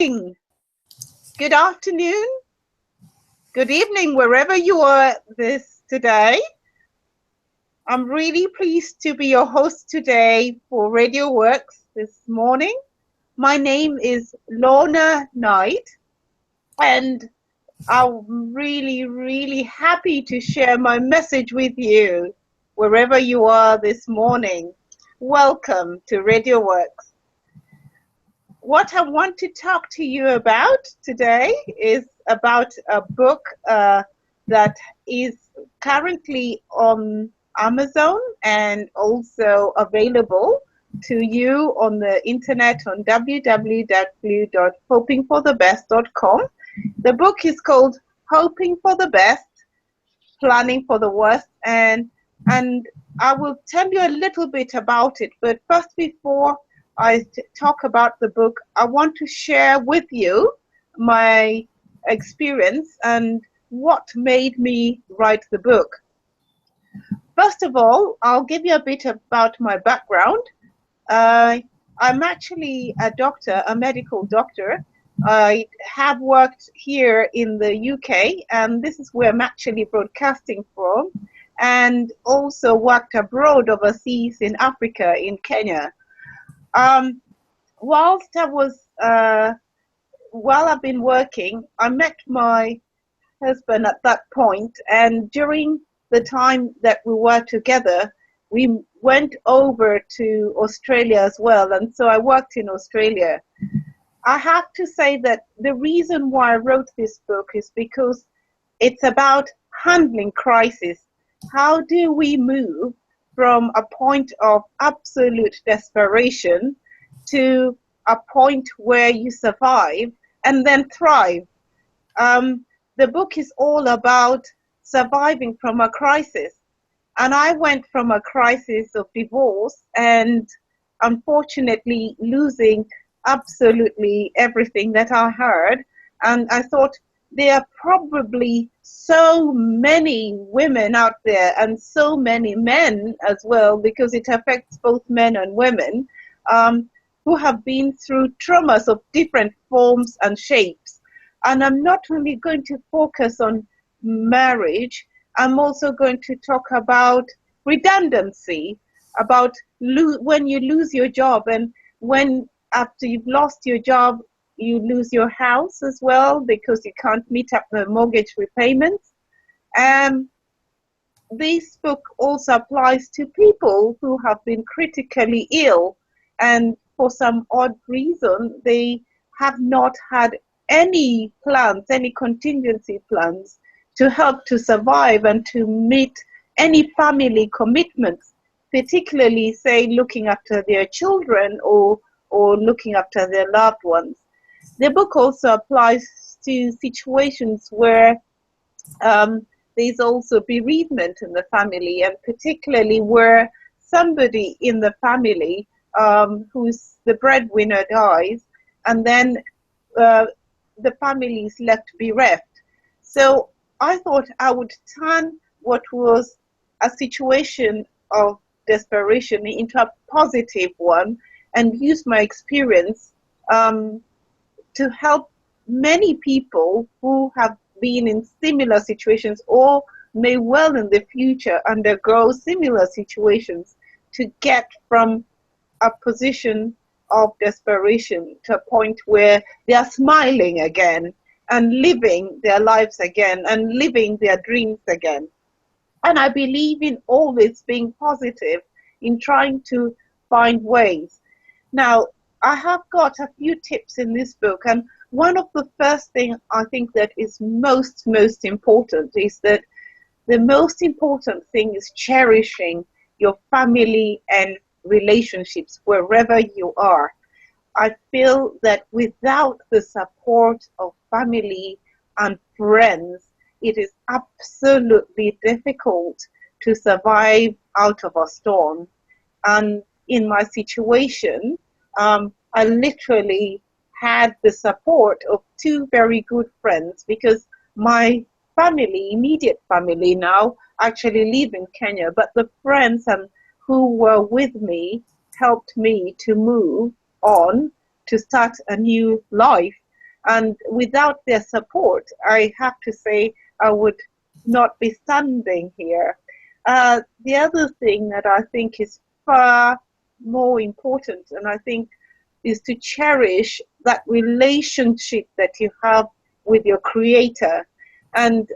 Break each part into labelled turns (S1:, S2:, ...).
S1: Good afternoon, good evening, wherever you are this today. I'm really pleased to be your host today for Radio Works this morning. My name is Lorna Knight, and I'm really happy to share my message with you wherever you are this morning. Welcome to Radio Works. What I want to talk to you about today is about a book that is currently on Amazon and also available to you on the internet on www.hopingforthebest.com. The book is called Hoping for the Best, Planning for the Worst, and I will tell you a little bit about it. But first, before I talk about the book, I want to share with you my experience and what made me write the book. First of all, I'll give you a bit about my background. I'm actually a doctor, a medical doctor. I have worked here in the UK, and this is where I'm actually broadcasting from, and also worked abroad overseas in Africa, in Kenya. Whilst while I've been working, I met my husband at that point, and during the time that we were together, we went over to Australia as well, and so I worked in Australia. I have to say that the reason why I wrote this book is because it's about handling crisis. How do we move from a point of absolute desperation to a point where you survive and then thrive? The book is all about surviving from a crisis. And I went from a crisis of divorce and unfortunately losing absolutely everything that I had. And I thought there are probably so many women out there and so many men as well, because it affects both men and women, who have been through traumas of different forms and shapes. And I'm not only going to focus on marriage, I'm also going to talk about redundancy, about when you lose your job, and when after you've lost your job, you lose your house as well because you can't meet up the mortgage repayments. This book also applies to people who have been critically ill, and for some odd reason, they have not had any plans, any contingency plans to help to survive and to meet any family commitments, particularly, say, looking after their children or looking after their loved ones. The book also applies to situations where there's also bereavement in the family, and particularly where somebody in the family who's the breadwinner dies, and then the family is left bereft. So I thought I would turn what was a situation of desperation into a positive one and use my experience to help many people who have been in similar situations or may well in the future undergo similar situations to get from a position of desperation to a point where they are smiling again and living their lives again and living their dreams again. And I believe in always being positive, in trying to find ways. Now, I have got a few tips in this book, and one of the first things I think that is most important is that the most important thing is cherishing your family and relationships wherever you are. I feel that without the support of family and friends, it is absolutely difficult to survive out of a storm. And in my situation, I literally had the support of two very good friends, because my family, immediate family now, actually live in Kenya, but the friends who were with me helped me to move on, to start a new life. And without their support, I have to say I would not be standing here. The other thing that I think is far more important, and I think is to cherish that relationship that you have with your creator. And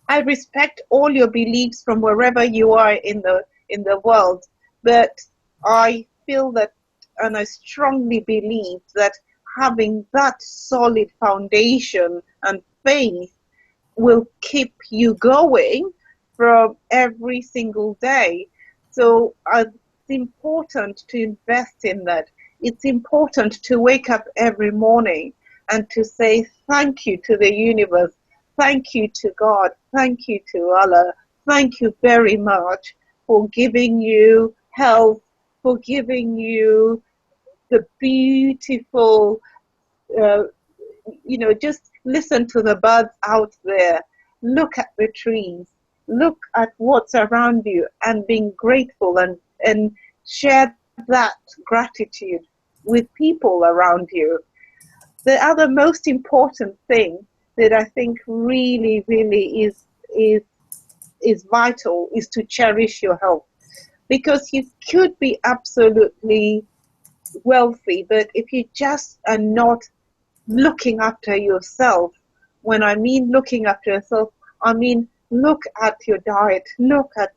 S1: I respect all your beliefs from wherever you are in the world, but I feel that, and I strongly believe that having that solid foundation and faith will keep you going from every single day. So it's important to invest in that. It's important to wake up every morning and to say thank you to the universe, thank you to God, thank you to Allah, thank you very much for giving you health, for giving you the beautiful uh, just listen to the birds out there, look at the trees, look at what's around you, and being grateful, and share that gratitude with people around you. The other most important thing that I think really is vital is to cherish your health, because you could be absolutely wealthy, but if you just are not looking after yourself. When I mean looking after yourself, I mean look at your diet, look at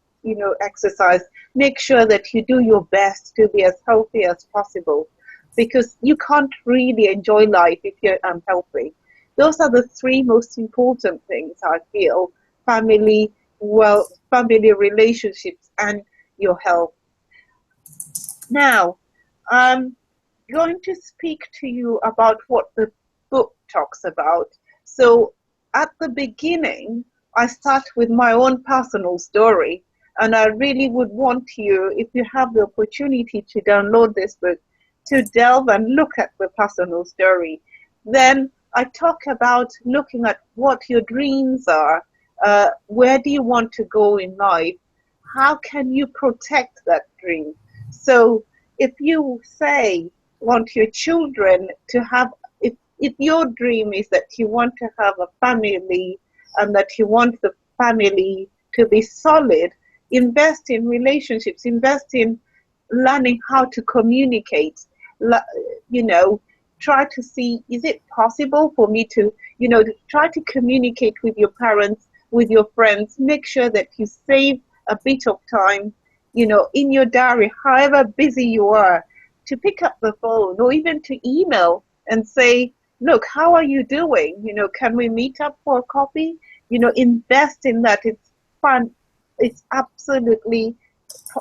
S1: exercise, make sure that you do your best to be as healthy as possible, because you can't really enjoy life if you're unhealthy. Those are the three most important things I feel: family, family relationships, and your health. Now, I'm going to speak to you about what the book talks about. So, at the beginning, I start with my own personal story, and I really would want you, if you have the opportunity to download this book, to delve and look at the personal story. Then I talk about looking at what your dreams are. Where do you want to go in life? How can you protect that dream? So if you say want your children to have, if your dream is that you want to have a family and that you want the family to be solid, invest in relationships, invest in learning how to communicate. you know Try to see, is it possible for me to try to communicate with your parents, with your friends. Make sure that you save a bit of time in your diary, however busy you are, to pick up the phone or even to email and say, look, how are you doing? Can we meet up for a coffee? Invest in that. It's fun. It's absolutely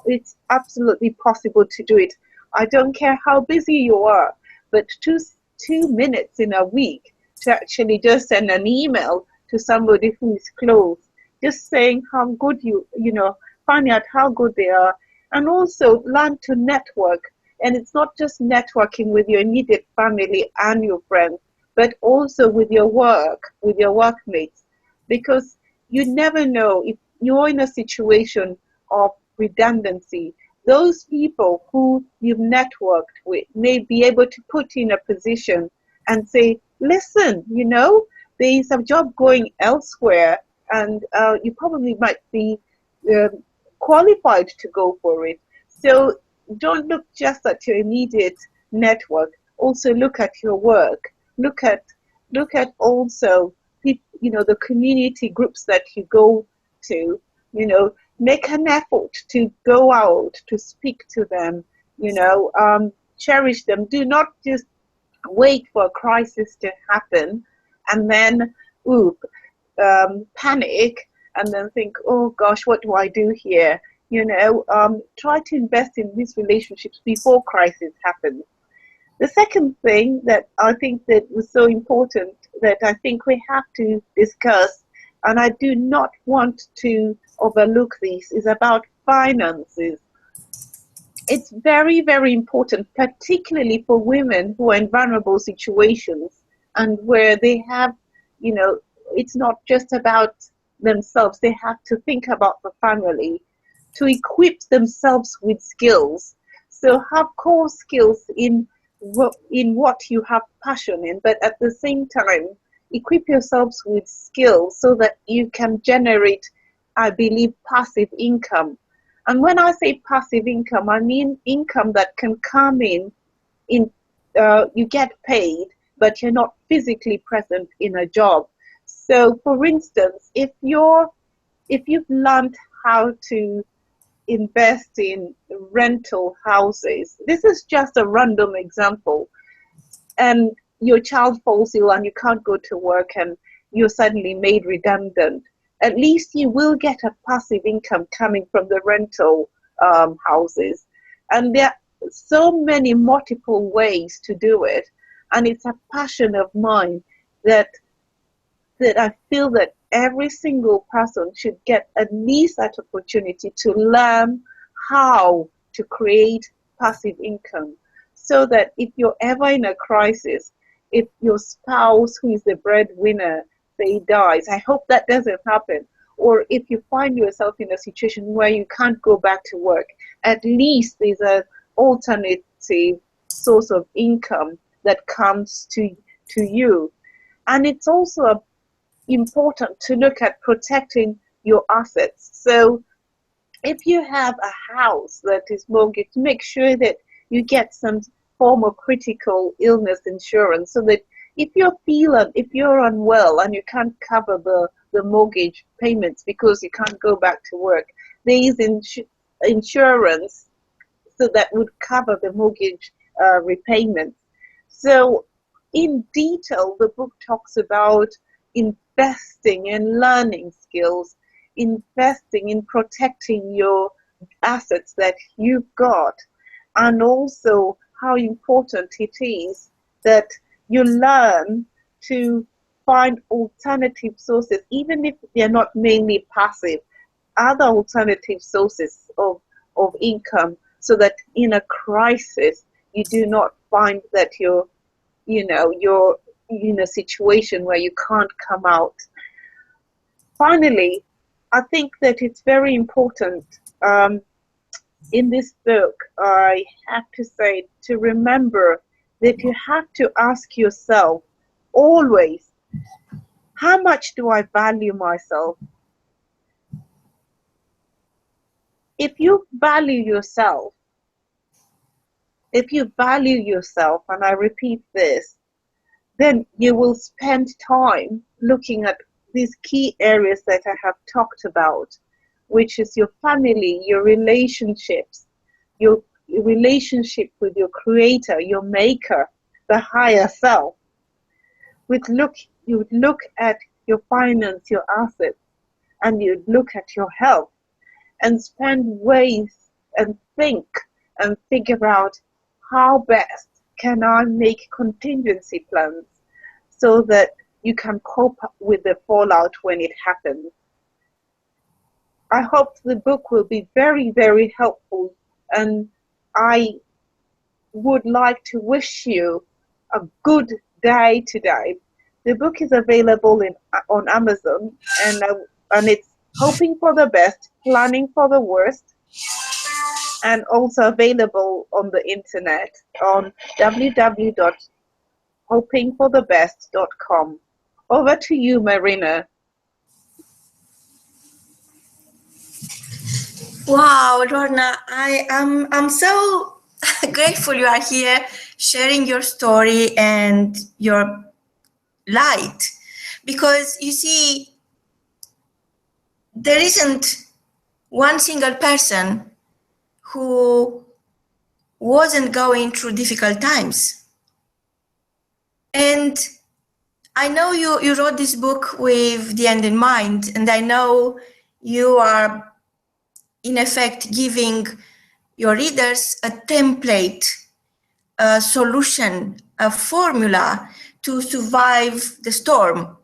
S1: it's absolutely possible to do it. I don't care how busy you are, but two minutes in a week to actually just send an email to somebody who is close, just saying how good find out how good they are, and also learn to network. And it's not just networking with your immediate family and your friends, but also with your workmates, because you never know if you're in a situation of redundancy. Those people who you've networked with may be able to put you in a position and say, listen, there is a job going elsewhere, and you probably might be um, qualified to go for it. So don't look just at your immediate network. Also look at your work. Look at also the community groups that you go to. Make an effort to go out to speak to them. Cherish them. Do not just wait for a crisis to happen and then panic and then think, oh gosh, what do I do here? Try to invest in these relationships before crisis happens. The second thing that I think that was so important that I think we have to discuss, and I do not want to overlook this, is about finances. It's very, very important, particularly for women who are in vulnerable situations and where they have, it's not just about themselves. They have to think about the family, to equip themselves with skills. So have core skills in in what you have passion in, but at the same time, equip yourselves with skills so that you can generate, I believe, passive income. And when I say passive income, I mean income that can come in you get paid, but you're not physically present in a job. So, for instance, if you've learned how to invest in rental houses, this is just a random example, and your child falls ill and you can't go to work and you're suddenly made redundant, at least you will get a passive income coming from the rental houses. And there are so many multiple ways to do it. And it's a passion of mine that I feel that every single person should get at least that opportunity to learn how to create passive income, so that if you're ever in a crisis, if your spouse, who is the breadwinner, say dies, I hope that doesn't happen, or if you find yourself in a situation where you can't go back to work, at least there's an alternative source of income that comes to you. And it's also important to look at protecting your assets. So if you have a house that is mortgaged, make sure that you get some form of critical illness insurance, so that if you're unwell and you can't cover the mortgage payments because you can't go back to work, there is insurance so that would cover the mortgage repayments. So in detail, the book talks about investing in learning skills, investing in protecting your assets that you've got, and also how important it is that you learn to find alternative sources, even if they're not mainly passive, other alternative sources of income, so that in a crisis you do not find that you're in a situation where you can't come out. Finally, I think that it's very important in this book, I have to say, to remember that you have to ask yourself always, how much do I value myself? If you value yourself, and I repeat this, then you will spend time looking at these key areas that I have talked about, which is your family, your relationships, your relationship with your creator, your maker, the higher self. You would look at your finance, your assets, and you'd look at your health, and spend ways and think and figure out how best can I make contingency plans so that you can cope with the fallout when it happens. I hope the book will be very, very helpful, and I would like to wish you a good day today. The book is available on Amazon, and it's Hoping for the Best, Planning for the Worst, and also available on the internet on www.hopingforthebest.com. Over to you, Marina.
S2: Wow, Lorna, I'm so grateful you are here sharing your story and your light, because you see, there isn't one single person who wasn't going through difficult times. And I know you wrote this book with the end in mind, and I know you are in effect giving your readers a template, a solution, a formula to survive the storm.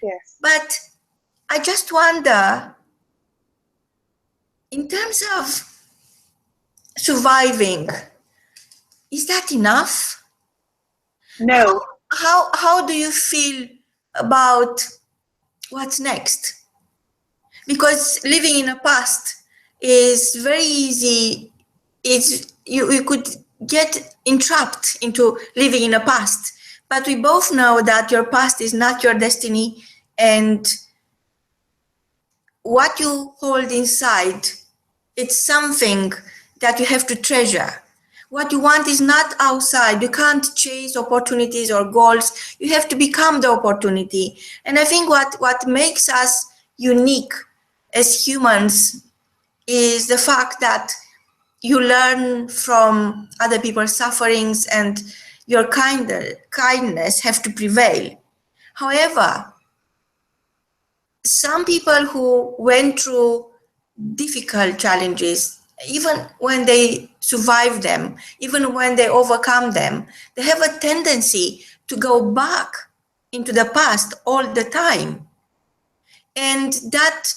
S1: Yes.
S2: But I just wonder, in terms of surviving, is that enough?
S1: No.
S2: How do you feel about what's next? Because living in a past is very easy. You could get entrapped into living in a past. But we both know that your past is not your destiny, and what you hold inside, it's something that you have to treasure. What you want is not outside. You can't chase opportunities or goals. You have to become the opportunity. And I think what makes us unique as humans is the fact that you learn from other people's sufferings, and your kindness have to prevail. However, some people who went through difficult challenges, even when they survive them, even when they overcome them, they have a tendency to go back into the past all the time. And that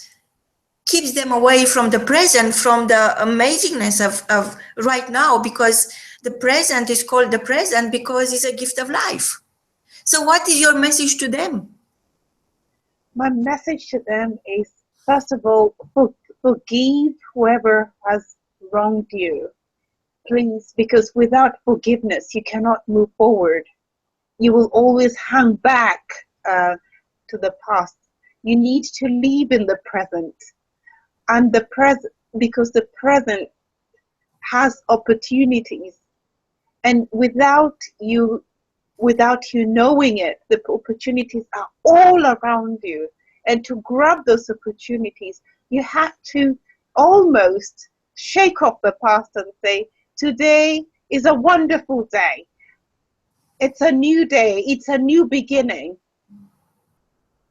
S2: keeps them away from the present, from the amazingness of right now, because the present is called the present because it's a gift of life. So what is your message to them?
S1: My message to them is, first of all, forgive whoever has wronged you, please, because without forgiveness, you cannot move forward. You will always hang back to the past. You need to live in the present, and the present, because the present has opportunities, and without you knowing it, the opportunities are all around you. And to grab those opportunities, you have to almost shake off the past and say, today is a wonderful day. It's a new day. It's a new beginning.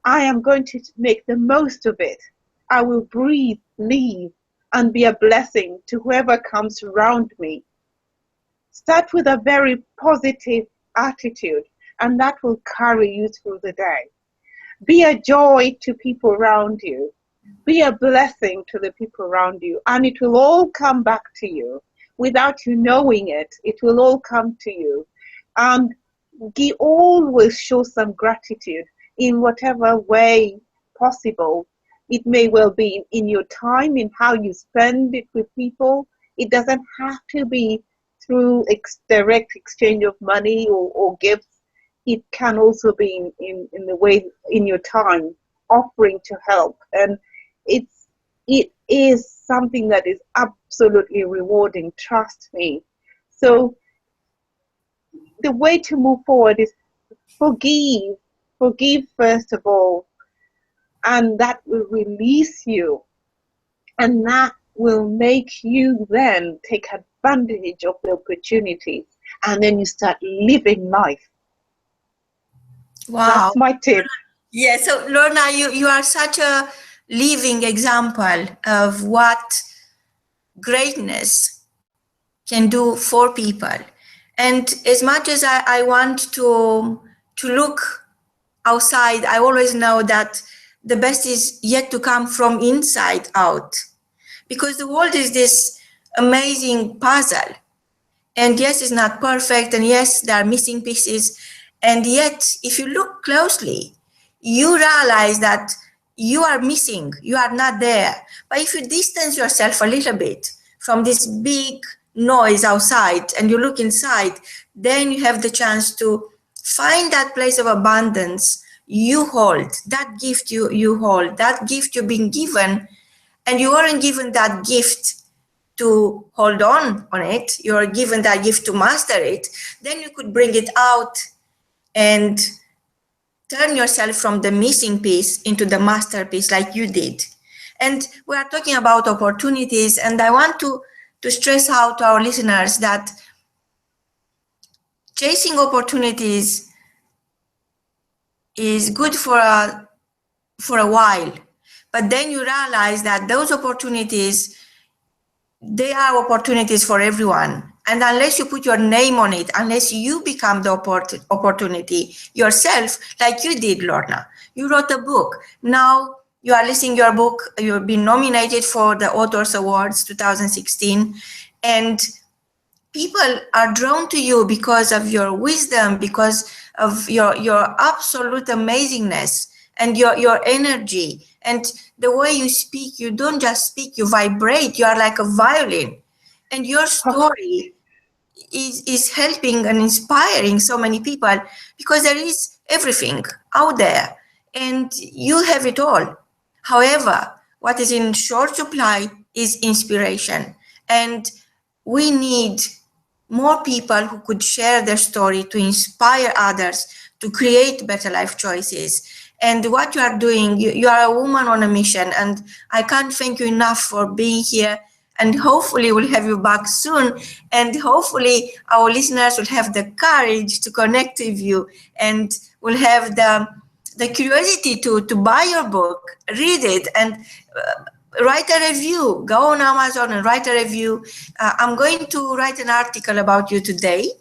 S1: I am going to make the most of it. I will breathe, live, and be a blessing to whoever comes around me. Start with a very positive attitude, and that will carry you through the day. Be a joy to people around you. Be a blessing to the people around you, and it will all come back to you. Without you knowing it, it will all come to you. And always show some gratitude in whatever way possible. It may well be in your time, in how you spend it with people. It doesn't have to be through direct exchange of money or gifts. It can also be in the way, in your time, offering to help. And it is something that is absolutely rewarding, trust me. So the way to move forward is forgive first of all, and that will release you, and that will make you then take advantage of the opportunities, and then you start living life.
S2: Wow.
S1: That's my tip.
S2: Yeah, so Lorna, you are such a living example of what greatness can do for people. And as much as I want to look outside, I always know that the best is yet to come from inside out, because the world is this amazing puzzle. And yes, it's not perfect, and yes, there are missing pieces. And yet, if you look closely, you realize that you are missing, you are not there. But if you distance yourself a little bit from this big noise outside and you look inside, then you have the chance to find that place of abundance you hold, that gift you hold, that gift you've been given, and you weren't given that gift to hold on it, you're given that gift to master it. Then you could bring it out and turn yourself from the missing piece into the masterpiece like you did. And we are talking about opportunities, and I want to stress out to our listeners that chasing opportunities is good for a while, but then you realize that those opportunities, they are opportunities for everyone. And unless you put your name on it, unless you become the opportunity yourself, like you did, Lorna, you wrote a book. Now you are listing your book. You've been nominated for the Authors Awards 2016. And people are drawn to you because of your wisdom, because of your absolute amazingness and your energy. And the way you speak, you don't just speak, you vibrate. You are like a violin. And your story is helping and inspiring so many people, because there is everything out there and you have it all. However, what is in short supply is inspiration, and we need more people who could share their story to inspire others to create better life choices. And what you are doing, you are a woman on a mission, and I can't thank you enough for being here. And hopefully we'll have you back soon, and hopefully our listeners will have the courage to connect with you, and will have the curiosity to buy your book, read it, and write a review. Go on Amazon and write a review. I'm going to write an article about you today,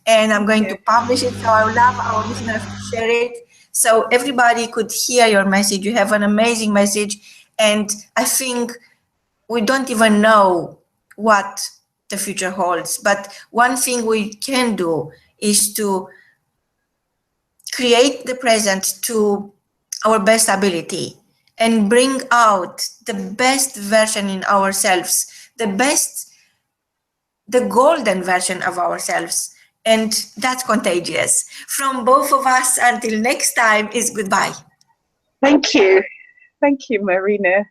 S2: and I'm going to publish it. So I would love our listeners to share it so everybody could hear your message. You have an amazing message, and I think we don't even know what the future holds. But one thing we can do is to create the present to our best ability and bring out the best version in ourselves, the golden version of ourselves. And that's contagious. From both of us, until next time, is goodbye.
S1: Thank you. Thank you, Marina.